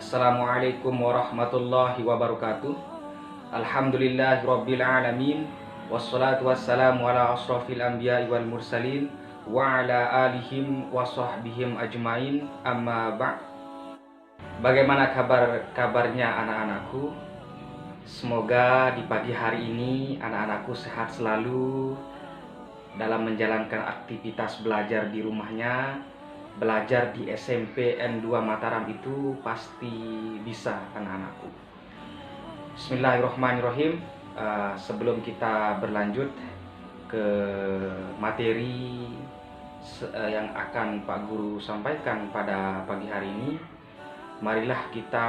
Assalamualaikum warahmatullahi wabarakatuh. Alhamdulillahirabbil alamin. Wassalatu wassalamu ala asrofil anbiya'i wal mursalin wa ala alihim wa sahbihim ajmain. Amma ba'd. Bagaimana kabarnya anak-anakku? Semoga di pagi hari ini anak-anakku sehat selalu dalam menjalankan aktivitas belajar di rumahnya. Belajar di SMP N2 Mataram itu pasti bisa anak-anakku. Bismillahirrahmanirrahim. Sebelum kita berlanjut ke materi yang akan Pak Guru sampaikan pada pagi hari ini, marilah kita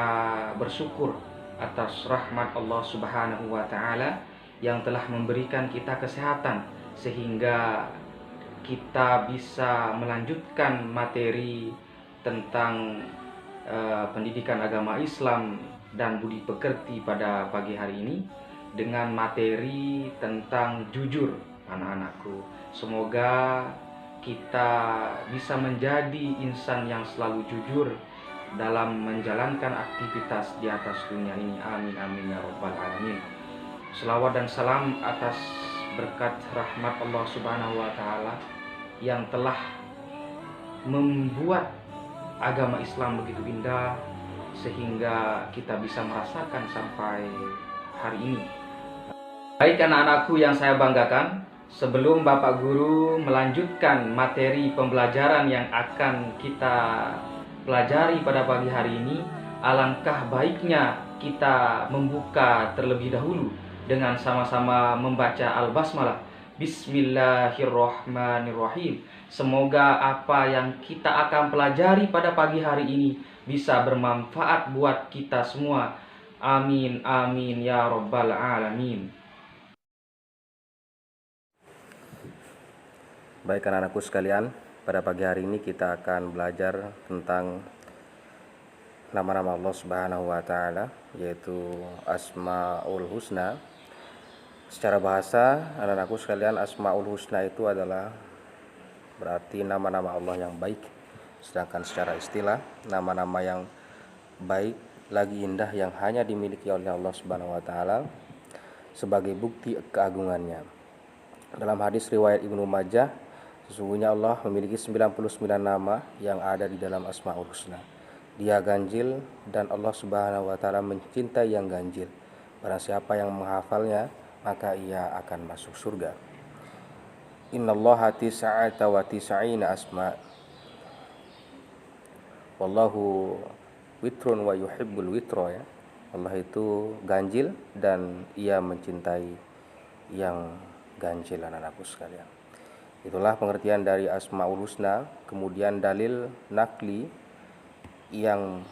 bersyukur atas rahmat Allah Subhanahu wa Ta'ala yang telah memberikan kita kesehatan sehingga kita bisa melanjutkan materi tentang pendidikan agama Islam dan budi pekerti pada pagi hari ini dengan materi tentang jujur anak-anakku. Semoga kita bisa menjadi insan yang selalu jujur dalam menjalankan aktivitas di atas dunia ini. Amin amin ya rabbal alamin. Selawat dan salam atas berkat rahmat Allah Subhanahu wa Ta'ala yang telah membuat agama Islam begitu indah sehingga kita bisa merasakan sampai hari ini. Baik anak-anakku yang saya banggakan, sebelum Bapak Guru melanjutkan materi pembelajaran yang akan kita pelajari pada pagi hari ini, alangkah baiknya kita membuka terlebih dahulu dengan sama-sama membaca Al-Basmalah. Bismillahirrahmanirrahim. Semoga apa yang kita akan pelajari pada pagi hari ini bisa bermanfaat buat kita semua. Amin amin ya rabbal alamin. Baik anak-anakku sekalian, pada pagi hari ini kita akan belajar tentang nama-nama Allah Subhanahu wa Ta'ala, yaitu Asmaul Husna. Secara bahasa, anak-anakku sekalian, Asmaul Husna itu adalah berarti nama-nama Allah yang baik. Sedangkan secara istilah, nama-nama yang baik lagi indah yang hanya dimiliki oleh Allah Subhanahu wa Ta'ala sebagai bukti keagungannya. Dalam hadis riwayat Ibnu Majah, sesungguhnya Allah memiliki 99 nama yang ada di dalam Asmaul Husna. Dia ganjil dan Allah Subhanahu wa Ta'ala mencintai yang ganjil. Barang siapa yang menghafalnya, maka ia akan masuk surga. Innallaha tis'ata wa tis'ina asma. Wallahu witrun wa yuhibbul witro, ya. Allah itu ganjil dan ia mencintai yang ganjil, anak-anakku sekalian. Itulah pengertian dari Asmaul Husna. Kemudian dalil nakli yang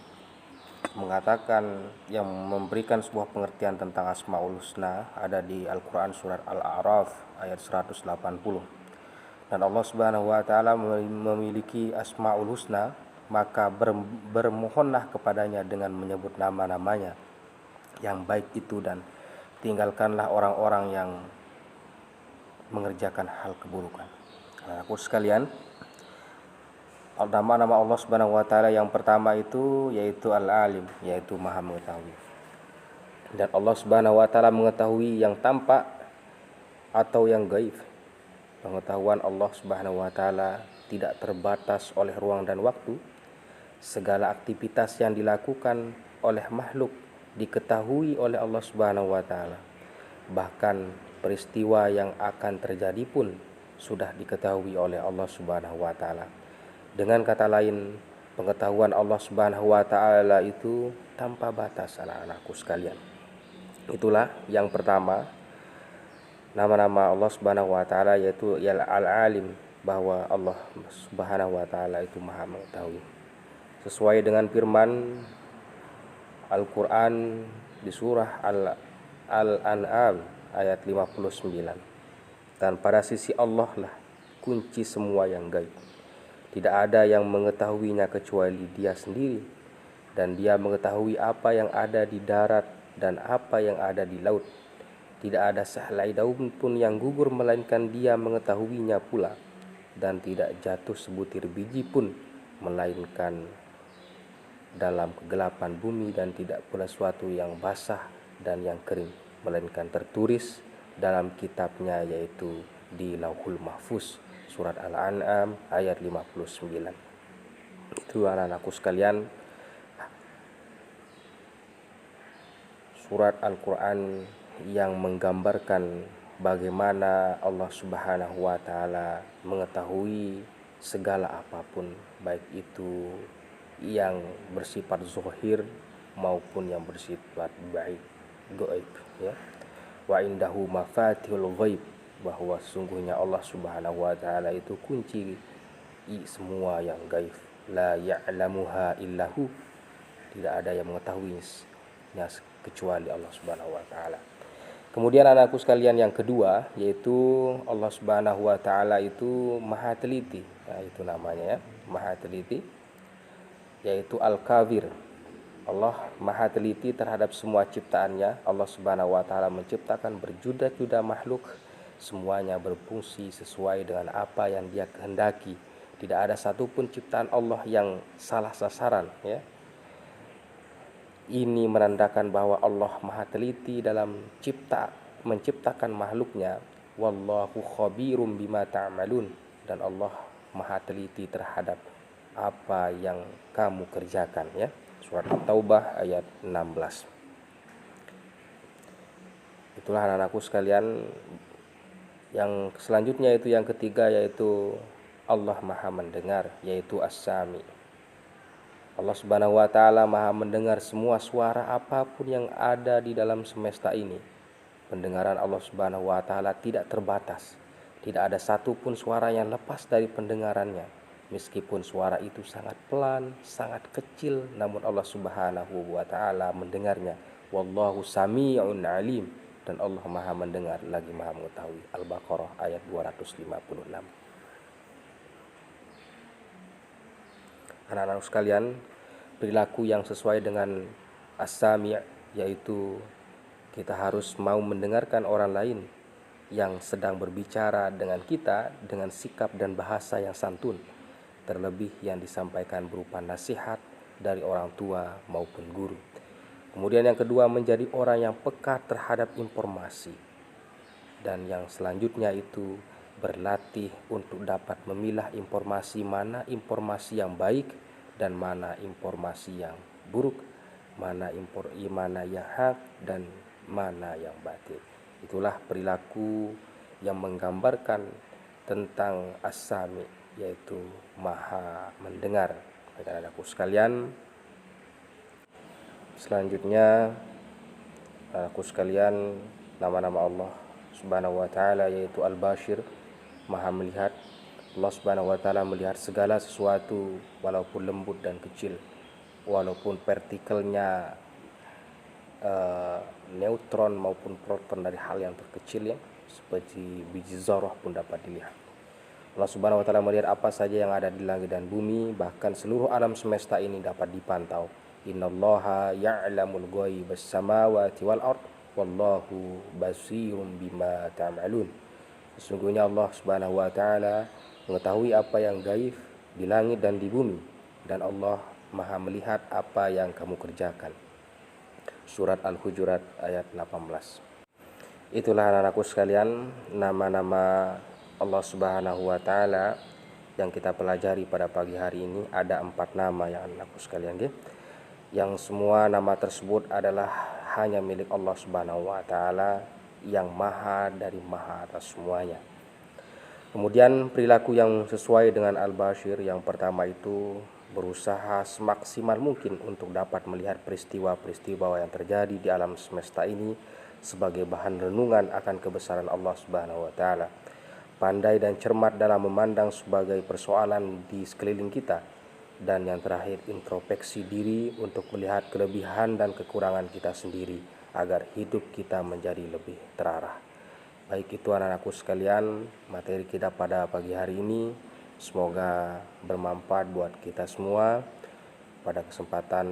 mengatakan, yang memberikan sebuah pengertian tentang Asmaul Husna ada di Al-Quran surat Al-A'raf ayat 180. Dan Allah Subhanahu wa Ta'ala memiliki Asmaul Husna, maka bermohonlah kepadanya dengan menyebut nama-namanya yang baik itu, dan tinggalkanlah orang-orang yang mengerjakan hal keburukan. Anak-anakku sekalian, nama-nama Allah Subhanahu wa Ta'ala yang pertama itu yaitu Al-Alim, yaitu Maha mengetahui. Dan Allah Subhanahu wa Ta'ala mengetahui yang tampak atau yang gaib. Pengetahuan Allah Subhanahu wa Ta'ala tidak terbatas oleh ruang dan waktu. Segala aktivitas yang dilakukan oleh makhluk diketahui oleh Allah Subhanahu wa Ta'ala. Bahkan peristiwa yang akan terjadi pun sudah diketahui oleh Allah Subhanahu wa Ta'ala. Dengan kata lain, pengetahuan Allah Subhanahu wa Ta'ala itu tanpa batas, anak-anakku sekalian. Itulah yang pertama, nama-nama Allah Subhanahu wa Ta'ala, yaitu Al-Alim, bahwa Allah Subhanahu wa Ta'ala itu Maha mengetahui. Sesuai dengan firman Al-Quran di surah Al-An'am ayat 59. Dan pada sisi Allah lah kunci semua yang gaib. Tidak ada yang mengetahuinya kecuali Dia sendiri, dan Dia mengetahui apa yang ada di darat dan apa yang ada di laut. Tidak ada sehelai daun pun yang gugur melainkan Dia mengetahuinya pula, dan tidak jatuh sebutir biji pun melainkan dalam kegelapan bumi dan tidak pula sesuatu yang basah dan yang kering, melainkan tertulis dalam kitabnya yaitu di Lauhul Mahfuz. Surat Al-An'am ayat 59. Itu anak-anakku sekalian, surat Al-Quran yang menggambarkan bagaimana Allah Subhanahu wa Ta'ala mengetahui segala apapun, baik itu yang bersifat zahir maupun yang bersifat gaib, ya. Wa indahu mafatihul ghaib, bahwa sesungguhnya Allah Subhanahu wa Ta'ala itu kunci semua yang gaib. La ya'lamuha illahu, tidak ada yang mengetahuinya kecuali Allah Subhanahu wa Ta'ala. Kemudian anakku sekalian, yang kedua yaitu Allah Subhanahu wa Ta'ala itu maha teliti. Nah, itu namanya ya, maha teliti, yaitu Al-Kabir. Allah maha teliti terhadap semua ciptaannya. Allah Subhanahu wa Ta'ala menciptakan berjuta-juta makhluk, semuanya berfungsi sesuai dengan apa yang Dia kehendaki. Tidak ada satupun ciptaan Allah yang salah sasaran, ya. Ini menandakan bahwa Allah maha teliti dalam menciptakan makhluknya. Wallahu khabirum bima ta'malun, dan Allah maha teliti terhadap apa yang kamu kerjakan, ya. Surat At-Taubah ayat 16. Itulah anak-anakku sekalian. Yang selanjutnya itu yang ketiga, yaitu Allah maha mendengar, yaitu As-Sami. Allah Subhanahu wa Ta'ala maha mendengar semua suara apapun yang ada di dalam semesta ini. Pendengaran Allah Subhanahu wa Ta'ala tidak terbatas. Tidak ada satupun suara yang lepas dari pendengarannya. Meskipun suara itu sangat pelan, sangat kecil, namun Allah Subhanahu wa Ta'ala mendengarnya. Wallahu sami'un alim, dan Allah maha mendengar lagi maha mengetahui. Al-Baqarah ayat 256. Anak-anak sekalian, perilaku yang sesuai dengan As-Sami', yaitu kita harus mau mendengarkan orang lain yang sedang berbicara dengan kita dengan sikap dan bahasa yang santun, terlebih yang disampaikan berupa nasihat dari orang tua maupun guru. Kemudian yang kedua, menjadi orang yang peka terhadap informasi. Dan yang selanjutnya itu berlatih untuk dapat memilah informasi, mana informasi yang baik dan mana informasi yang buruk, mana yang hak dan mana yang batil. Itulah perilaku yang menggambarkan tentang As-Sami, yaitu maha mendengar. Anak-anakku sekalian, selanjutnya anakku sekalian, nama-nama Allah Subhanahu wa Ta'ala yaitu Al-Bashir, maha melihat. Allah Subhanahu wa Ta'ala melihat segala sesuatu, walaupun lembut dan kecil, walaupun partikelnya neutron maupun proton dari hal yang terkecil, ya, seperti biji zarah pun dapat dilihat. Allah Subhanahu wa Ta'ala melihat apa saja yang ada di langit dan bumi, bahkan seluruh alam semesta ini dapat dipantau. Innallaha ya'lamul ghaibas samawati wal ard wallahu basirum bima ta'malun. Sesungguhnya Allah Subhanahu wa Ta'ala mengetahui apa yang gaib di langit dan di bumi, dan Allah maha melihat apa yang kamu kerjakan. Surat Al-Hujurat ayat 18. Itulah anak-anakku sekalian, nama-nama Allah Subhanahu wa Ta'ala yang kita pelajari pada pagi hari ini. Ada 4 nama yang anak-anakku sekalian, yang semua nama tersebut adalah hanya milik Allah Subhanahu wa Ta'ala yang maha dari maha atas semuanya. Kemudian perilaku yang sesuai dengan Al-Bashir, yang pertama itu berusaha semaksimal mungkin untuk dapat melihat peristiwa-peristiwa yang terjadi di alam semesta ini sebagai bahan renungan akan kebesaran Allah Subhanahu wa Ta'ala. Pandai dan cermat dalam memandang sebagai persoalan di sekeliling kita. Dan yang terakhir, introspeksi diri untuk melihat kelebihan dan kekurangan kita sendiri agar hidup kita menjadi lebih terarah. Baik, itu anak-anakku sekalian, materi kita pada pagi hari ini. Semoga bermanfaat buat kita semua. Pada kesempatan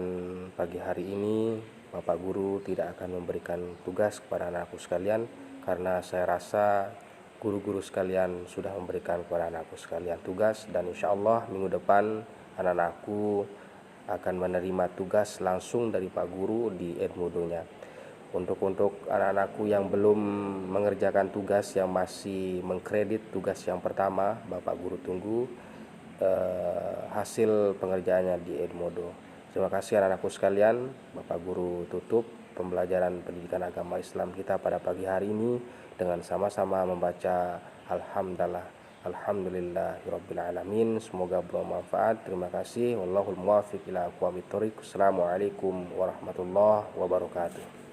pagi hari ini, Bapak Guru tidak akan memberikan tugas kepada anak-anakku sekalian, karena saya rasa guru-guru sekalian sudah memberikan kepada anak-anakku sekalian tugas. Dan insya Allah minggu depan anak-anakku akan menerima tugas langsung dari Pak Guru di Edmodo-nya. Untuk anak-anakku yang belum mengerjakan tugas, yang masih mengkredit tugas yang pertama, Bapak Guru tunggu hasil pengerjaannya di Edmodo. Terima kasih anak-anakku sekalian. Bapak Guru tutup pembelajaran pendidikan agama Islam kita pada pagi hari ini dengan sama-sama membaca Alhamdulillahirabbil alamin. Semoga bermanfaat. Terima kasih. Wallahul muwaffiq ila aqwamit thoriq. Assalamualaikum warahmatullahi wabarakatuh.